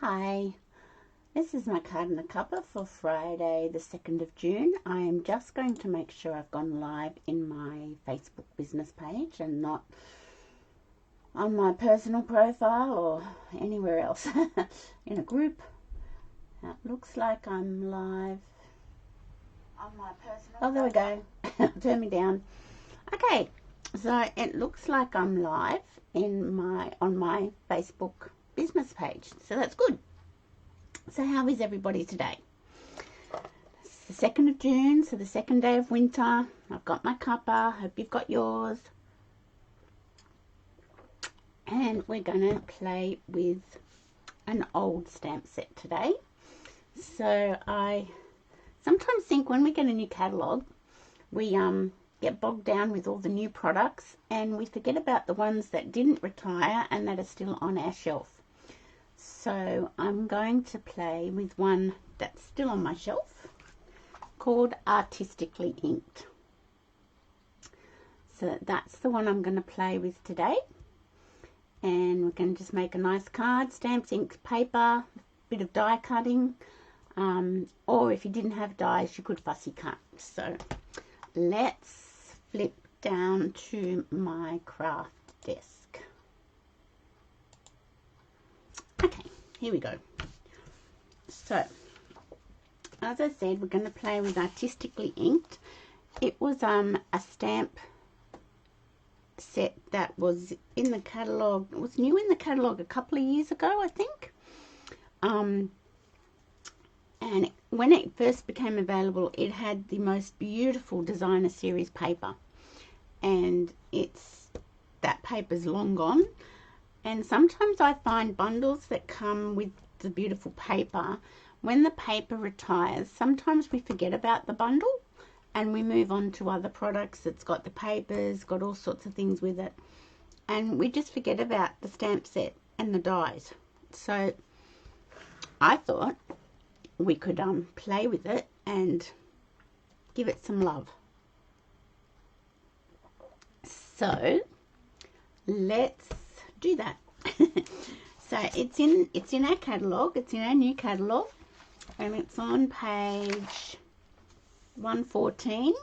Hi, this is my card and a cuppa for Friday the 2nd of June. I am just going to make sure I've gone live in my Facebook business page and not on my personal profile or anywhere else in a group. Now, it looks like I'm live on my personal profile. There we go. Turn me down. Okay, so it looks like I'm live on my Facebook business page, so that's good. So how is everybody today? It's the 2nd of June, so the second day of winter. I've got my cuppa, hope you've got yours, and we're going to play with an old stamp set today. So I sometimes think when we get a new catalogue, we get bogged down with all the new products and we forget about the ones that didn't retire and that are still on our shelf. So I'm going to play with one that's still on my shelf called Artistically Inked. So that's the one I'm going to play with today. And we're going to just make a nice card, stamps, inks, paper, bit of die cutting. Or if you didn't have dies, you could fussy cut. So let's flip down to my craft desk. Okay, here we go. So, as I said, we're going to play with Artistically Inked. It was a stamp set that was in the catalogue. It was new in the catalogue a couple of years ago, I think. And when it first became available, it had the most beautiful designer series paper. And that paper's long gone. And sometimes I find bundles that come with the beautiful paper, when the paper retires, sometimes we forget about the bundle and we move on to other products that's got the papers, got all sorts of things with it. And we just forget about the stamp set and the dies. So I thought we could play with it and give it some love. So let's do that. So it's in our catalogue, it's in our new catalogue, and it's on page 114.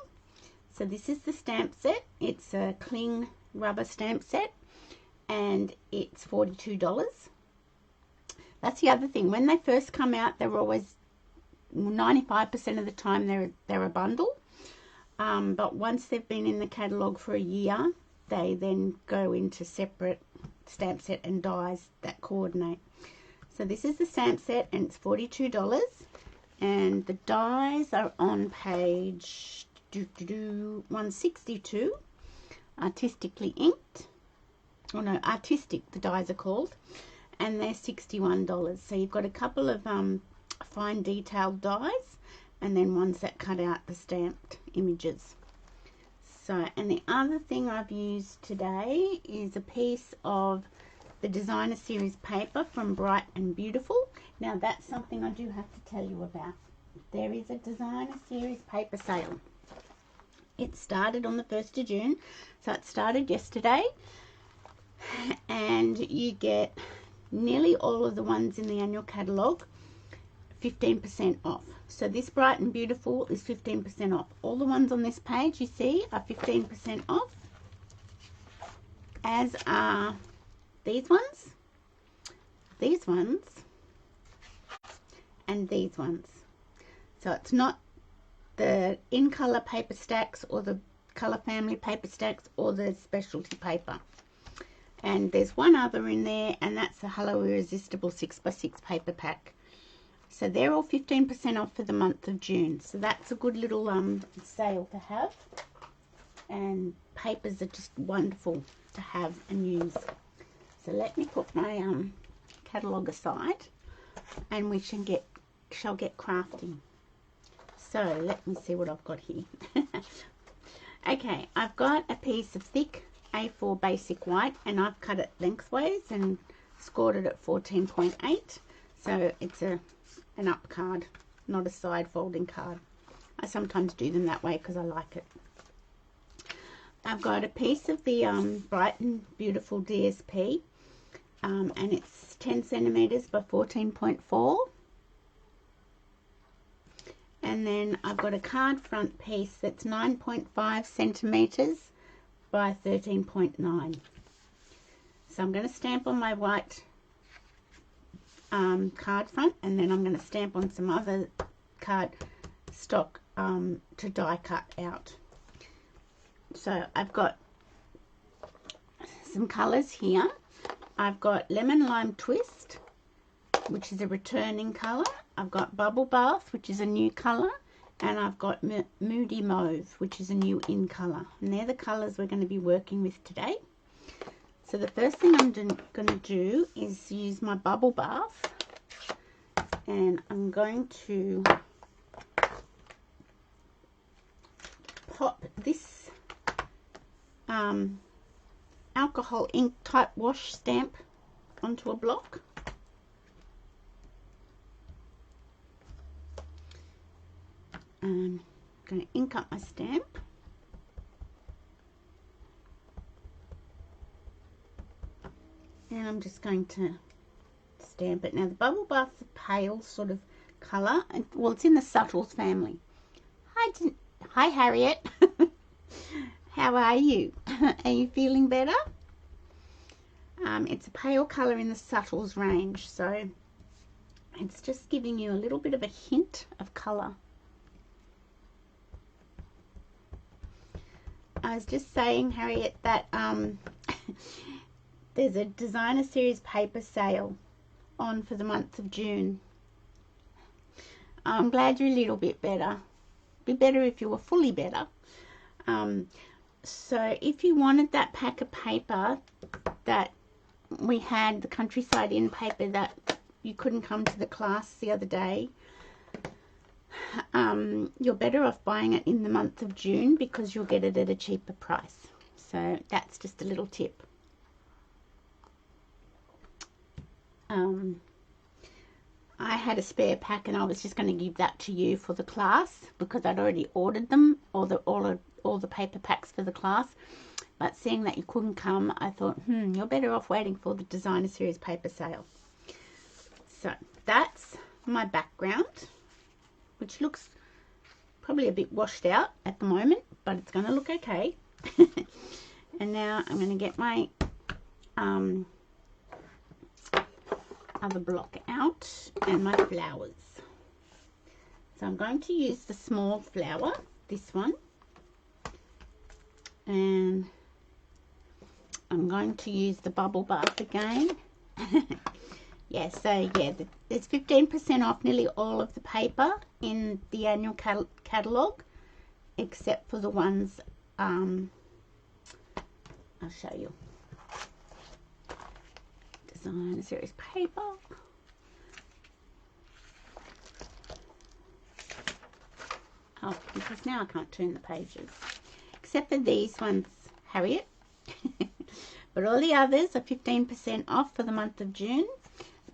So this is the stamp set. It's a cling rubber stamp set and it's $42. That's the other thing, when they first come out, they're always 95% of the time they're a bundle, but once they've been in the catalogue for a year, they then go into separate stamp set and dies that coordinate. So this is the stamp set and it's $42, and the dies are on page 162. Artistically Inked, oh no, Artistic the dies are called, and they're $61. So you've got a couple of fine detailed dies and then ones that cut out the stamped images. So, and the other thing I've used today is a piece of the designer series paper from Bright and Beautiful. Now that's something I do have to tell you about. There is a designer series paper sale. It started on the 1st of June, so it started yesterday, and you get nearly all of the ones in the annual catalogue 15% off. So this Bright and Beautiful is 15% off. All the ones on this page you see are 15% off, as are these ones, and these ones. So it's not the in colour paper stacks or the colour family paper stacks or the specialty paper. And there's one other in there, and that's the Hello Irresistible 6x6 paper pack. So they're all 15% off for the month of June. So that's a good little sale to have. And papers are just wonderful to have and use. So let me put my catalogue aside and we shall get crafting. So let me see what I've got here. Okay, I've got a piece of thick A4 basic white, and I've cut it lengthways and scored it at 14.8. So it's an up card, not a side folding card. I sometimes do them that way because I like it. I've got a piece of the Bright and Beautiful DSP and it's 10 centimeters by 14.4. And then I've got a card front piece that's 9.5 centimeters by 13.9. So I'm going to stamp on my white card front, and then I'm going to stamp on some other card stock to die cut out. So I've got some colours here. I've got Lemon Lime Twist, which is a returning colour. I've got Bubble Bath, which is a new colour, and I've got Moody Mauve, which is a new in colour. And they're the colours we're going to be working with today. So the first thing I'm going to do is use my Bubble Bath, and I'm going to pop this alcohol ink type wash stamp onto a block. I'm going to ink up my stamp. And I'm just going to stamp it. Now the Bubble Bath's a pale sort of colour. Well, it's in the Subtles family. Hi Harriet. How are you? Are you feeling better? It's a pale colour in the Subtles range, so it's just giving you a little bit of a hint of colour. I was just saying, Harriet, that there's a designer series paper sale on for the month of June. I'm glad you're a little bit better. Be better if you were fully better. So if you wanted that pack of paper that we had, the Countryside Inn paper that you couldn't come to the class the other day, you're better off buying it in the month of June because you'll get it at a cheaper price. So that's just a little tip. I had a spare pack and I was just going to give that to you for the class because I'd already ordered them, all the paper packs for the class. But seeing that you couldn't come, I thought, you're better off waiting for the designer series paper sale. So that's my background, which looks probably a bit washed out at the moment, but it's going to look okay. And now I'm going to get my other block out and my flowers. So I'm going to use the small flower, this one, and I'm going to use the Bubble Bath again. Yeah, so yeah, there's 15% off nearly all of the paper in the annual catalogue, except for the ones, I'll show you. Designer series paper. Oh, because now I can't turn the pages. Except for these ones, Harriet. But all the others are 15% off for the month of June,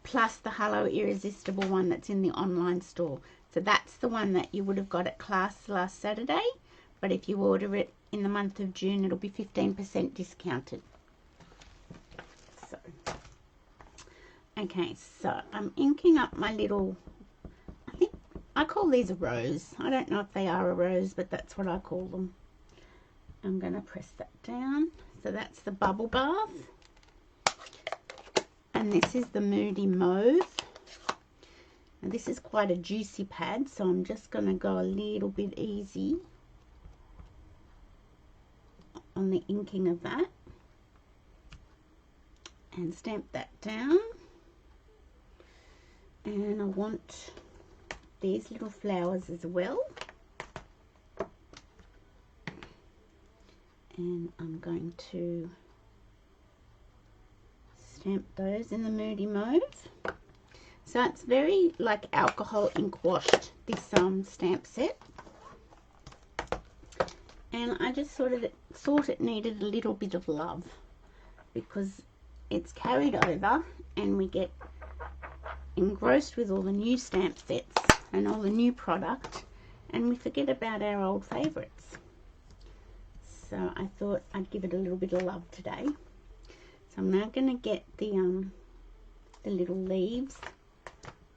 plus the Hello Irresistible one that's in the online store. So that's the one that you would have got at class last Saturday, but if you order it in the month of June, it'll be 15% discounted. So, okay, so I'm inking up my little, I think I call these a rose. I don't know if they are a rose, but that's what I call them. I'm going to press that down. So that's the Bubble Bath. And this is the Moody Mauve. And this is quite a juicy pad, so I'm just going to go a little bit easy on the inking of that. And stamp that down. And I want these little flowers as well. And I'm going to stamp those in the Moody Mauve. So it's very like alcohol ink washed, this stamp set. And I just thought it needed a little bit of love because it's carried over and we get engrossed with all the new stamp sets and all the new product and we forget about our old favourites. So I thought I'd give it a little bit of love today. So I'm now going to get the the little leaves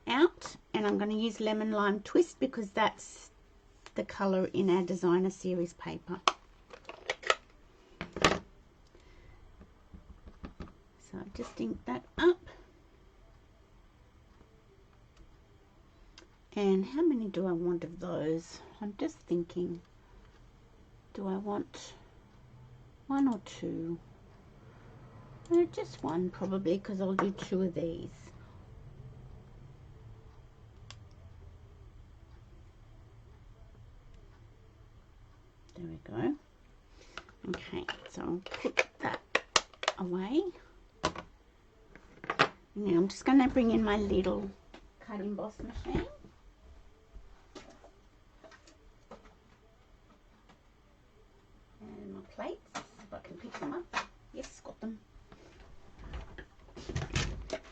out, and I'm going to use Lemon Lime Twist because that's the colour in our designer series paper. So I've just inked that up. And how many do I want of those? I'm just thinking, do I want one or two? Just one probably, because I'll do 2 of these. There we go. Okay, so I'll put that away. Now I'm just going to bring in my little cut emboss machine. And my plates, if I can pick them up. Yes, got them.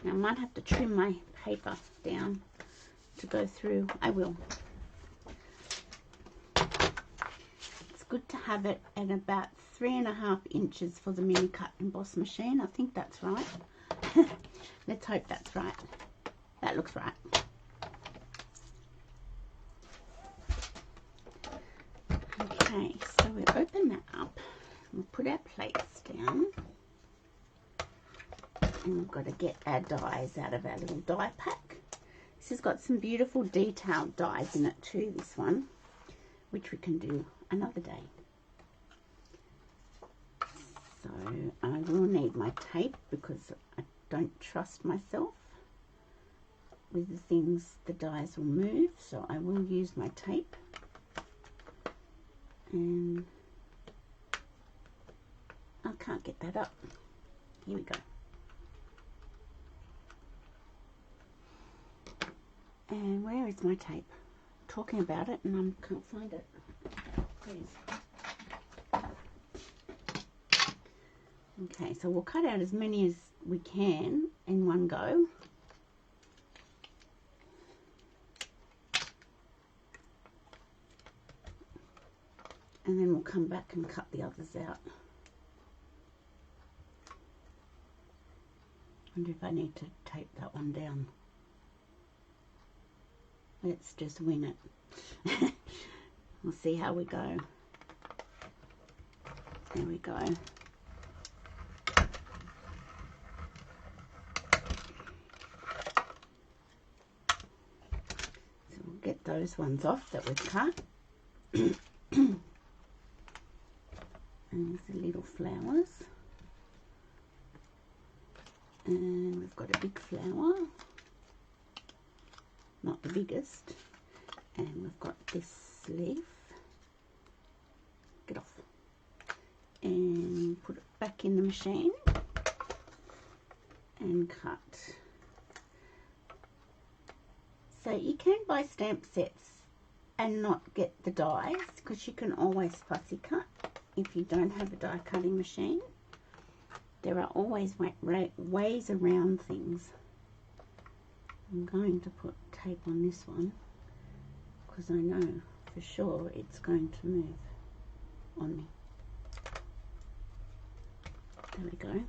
Now I might have to trim my paper down to go through. I will. It's good to have it at about 3.5 inches for the mini cut emboss machine. I think that's right. Let's hope that's right. That looks right. Okay, so we open that up. We'll put our plates down. And we've got to get our dies out of our little die pack. This has got some beautiful detailed dies in it too, this one, which we can do another day. So I will need my tape because I don't trust myself with the things the dies will move, so I will use my tape. And I can't get that up. Here we go. And where is my tape? I'm talking about it and I can't find it. Please. Okay, so we'll cut out as many as we can in one go. And then we'll come back and cut the others out. I wonder if I need to tape that one down. Let's just wing it. We'll see how we go. There we go. So we'll get those ones off that we've cut. And there's the little flowers. And we've got a big flower. Not the biggest. And we've got this leaf. Get off. And put it back in the machine. And cut. So you can buy stamp sets and not get the dies, because you can always fussy cut if you don't have a die cutting machine. There are always ways around things. I'm going to put tape on this one because I know for sure it's going to move on me. There we go.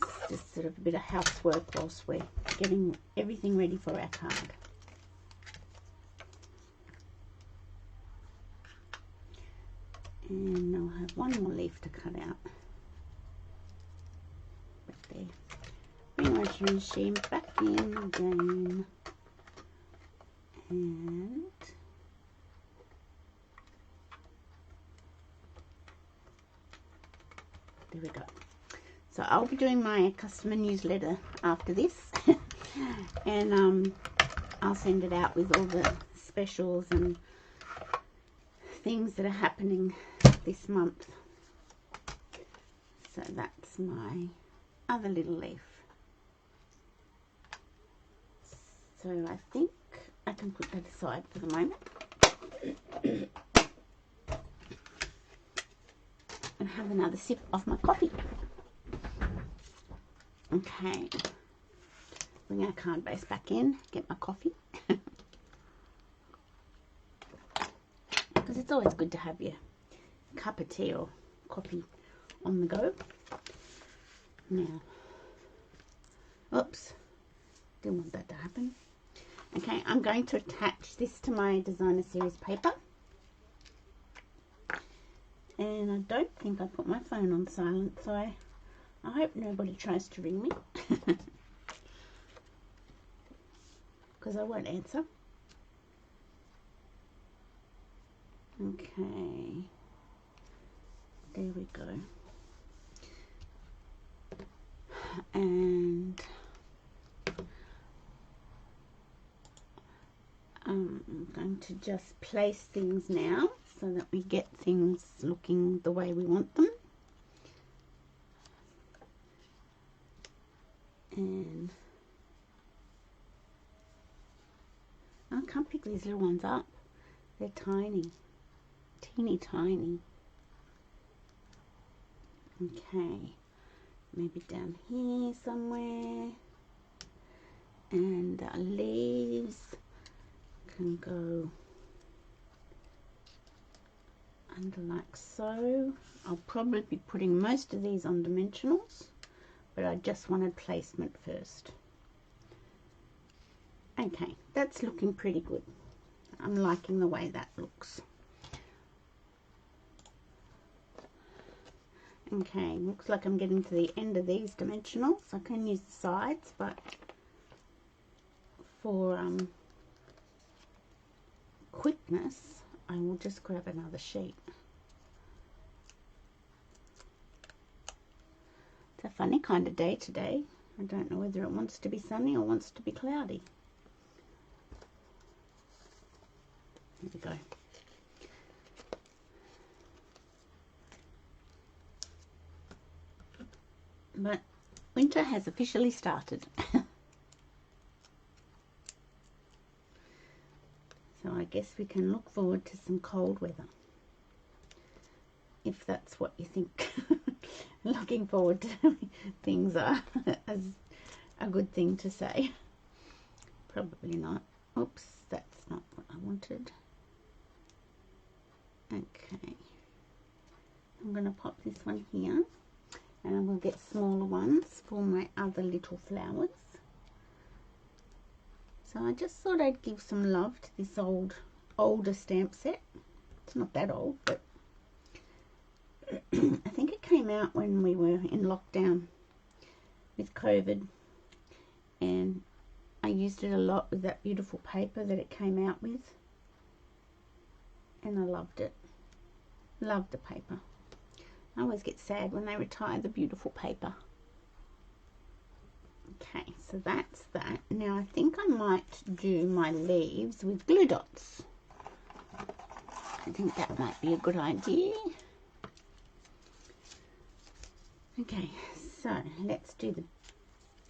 It's just sort of a bit of housework whilst we're getting everything ready for our card. And I'll have one more leaf to cut out. But there. Bring my machine back in again. And there we go. So I'll be doing my customer newsletter after this. And I'll send it out with all the specials and things that are happening this month. So that's my other little leaf. So I think I can put that aside for the moment and have another sip of my coffee. Okay, bring our card base back in, get my coffee. always good to have your cup of tea or coffee on the go. Now, oops, didn't want that to happen. Okay, I'm going to attach this to my designer series paper. And I don't think I put my phone on silent, so I hope nobody tries to ring me. Because I won't answer. Okay, there we go. And I'm going to just place things now so that we get things looking the way we want them. And I can't pick these little ones up. They're tiny, teeny tiny. Okay, maybe down here somewhere. And the leaves can go under like so. I'll probably be putting most of these on dimensionals, but I just wanted placement first. Okay, that's looking pretty good. I'm liking the way that looks. Okay, looks like I'm getting to the end of these dimensionals. I can use the sides, but for quickness, I will just grab another sheet. It's a funny kind of day today. I don't know whether it wants to be sunny or wants to be cloudy. Here we go. But winter has officially started. So I guess we can look forward to some cold weather. If that's what you think looking forward to things are as a good thing to say. Probably not. Oops, that's not what I wanted. Okay. I'm going to pop this one here. And I will get smaller ones for my other little flowers. So I just thought I'd give some love to this older stamp set. It's not that old, but I think it came out when we were in lockdown with COVID. And I used it a lot with that beautiful paper that it came out with. And I loved it. Loved the paper. I always get sad when they retire the beautiful paper. Okay, so that's that. Now I think I might do my leaves with glue dots. I think that might be a good idea. Okay, so let's do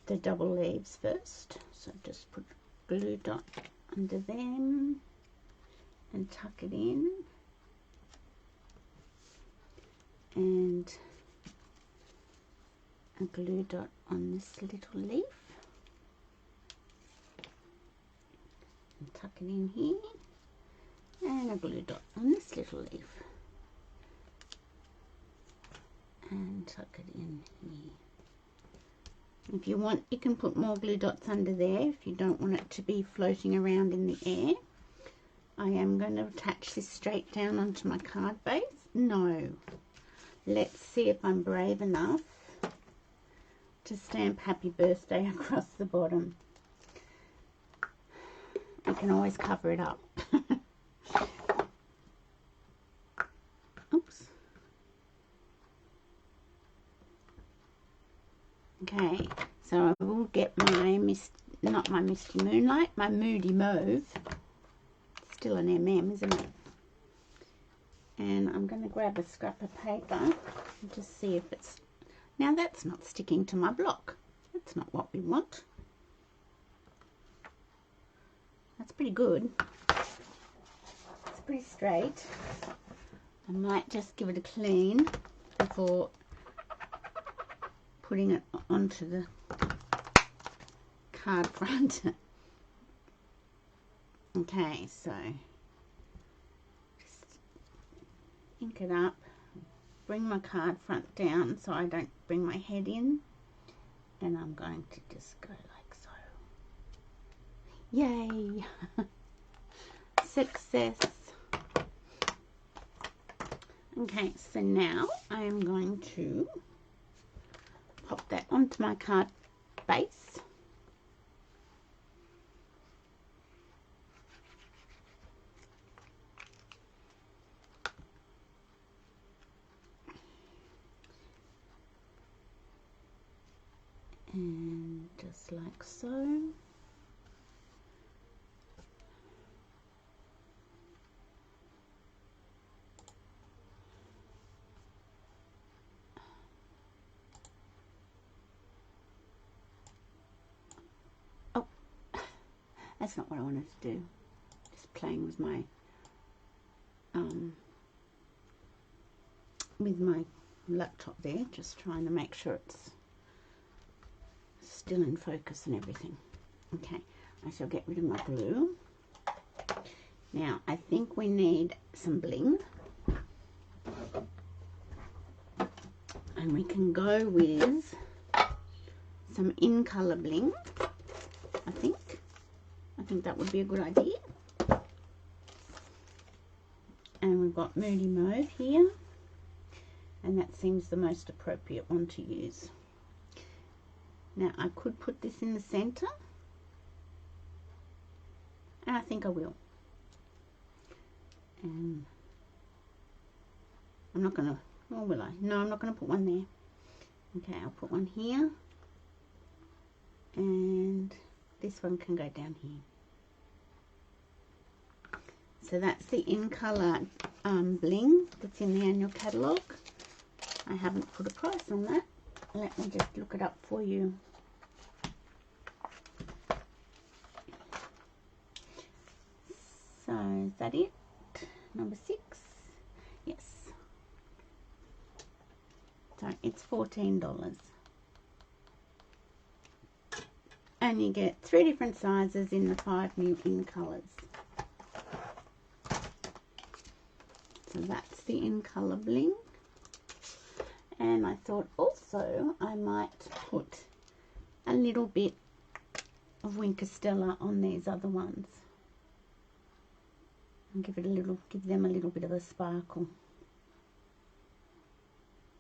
the double leaves first. So just put glue dot under them and tuck it in. And a glue dot on this little leaf and tuck it in here, and a glue dot on this little leaf and tuck it in here. If you want, you can put more glue dots under there if you don't want it to be floating around in the air. I am going to attach this straight down onto my card base. No. Let's see if I'm brave enough to stamp happy birthday across the bottom. I can always cover it up. Oops. Okay, so I will get my not my Misty Moonlight, my Moody Mauve. Still an MM, isn't it? And I'm going to grab a scrap of paper and just see if it's... Now that's not sticking to my block. That's not what we want. That's pretty good. It's pretty straight. I might just give it a clean before putting it onto the card front. Okay, so... ink it up, bring my card front down so I don't bring my head in, and I'm going to just go like so. Yay! Success! Okay, so now I am going to pop that onto my card base. And just like so. Oh, that's not what I wanted to do. Just playing with my laptop there, just trying to make sure it's still in focus and everything. Okay, I shall get rid of my glue. Now I think we need some bling, and we can go with some in color bling. I think that would be a good idea. And we've got Moody Mauve here, and that seems the most appropriate one to use. Now I could put this in the center, and I think I will. And I'm not gonna, or will I? No, I'm not gonna put one there. Okay, I'll put one here, and this one can go down here. So that's the in color bling that's in the annual catalogue. I haven't put a price on that. Let me just look it up for you. So is that it? Number 6? Yes. So it's $14. And you get 3 different sizes in the 5 new in colours. So that's the in colour bling. And I thought also I might put a little bit of Winker Stella on these other ones and give them a little bit of a sparkle.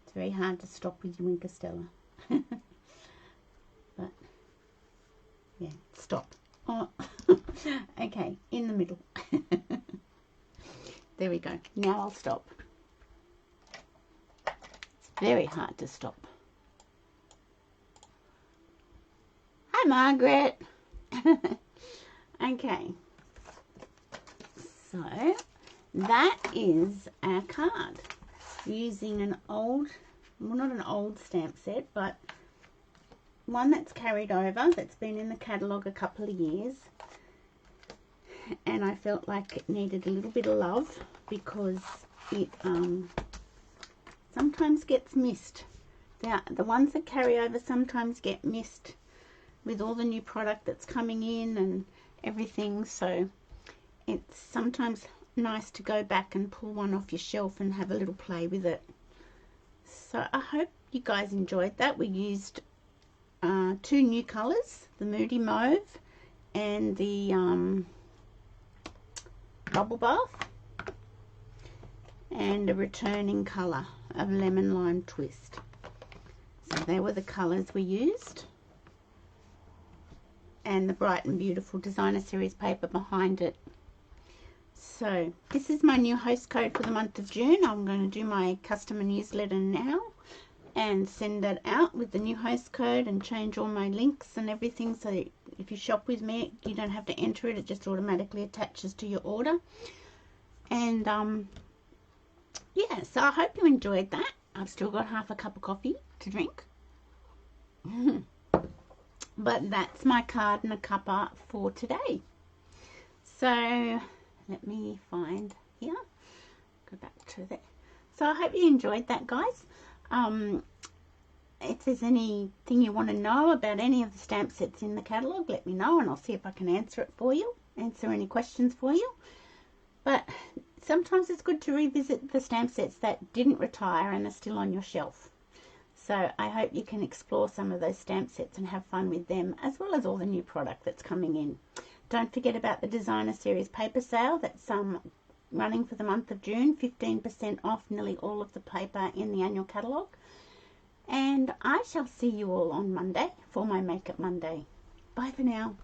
It's very hard to stop with your Winker Stella. But yeah, stop. Oh. Okay, in the middle. There we go. Now I'll stop. It's very hard to stop. Hi, Margaret. Okay. So that is our card using an old, well, not an old stamp set, but one that's carried over, that's been in the catalogue a couple of years. And I felt like it needed a little bit of love because it sometimes gets missed. The ones that carry over sometimes get missed with all the new product that's coming in and everything. So it's sometimes nice to go back and pull one off your shelf and have a little play with it. So I hope you guys enjoyed that. We used 2 new colours, the Moody Mauve and the Bubble Bath, and a returning colour of Lemon Lime Twist. So there were the colours we used, and the Bright and Beautiful Designer Series paper behind it. So this is my new host code for the month of June. I'm going to do my customer newsletter now and send that out with the new host code and change all my links and everything, so if you shop with me you don't have to enter it, it just automatically attaches to your order. And yeah, so I hope you enjoyed that. I've still got half a cup of coffee to drink. But that's my card and a cuppa for today. So let me find here, go back to there. So I hope you enjoyed that, guys. If there's anything you want to know about any of the stamp sets in the catalogue, let me know and I'll see if I can answer it for you, answer any questions for you. But so sometimes it's good to revisit the stamp sets that didn't retire and are still on your shelf. So I hope you can explore some of those stamp sets and have fun with them, as well as all the new product that's coming in. Don't forget about the Designer Series paper sale that's running for the month of June. 15% off nearly all of the paper in the annual catalogue. And I shall see you all on Monday for my Makeup Monday. Bye for now.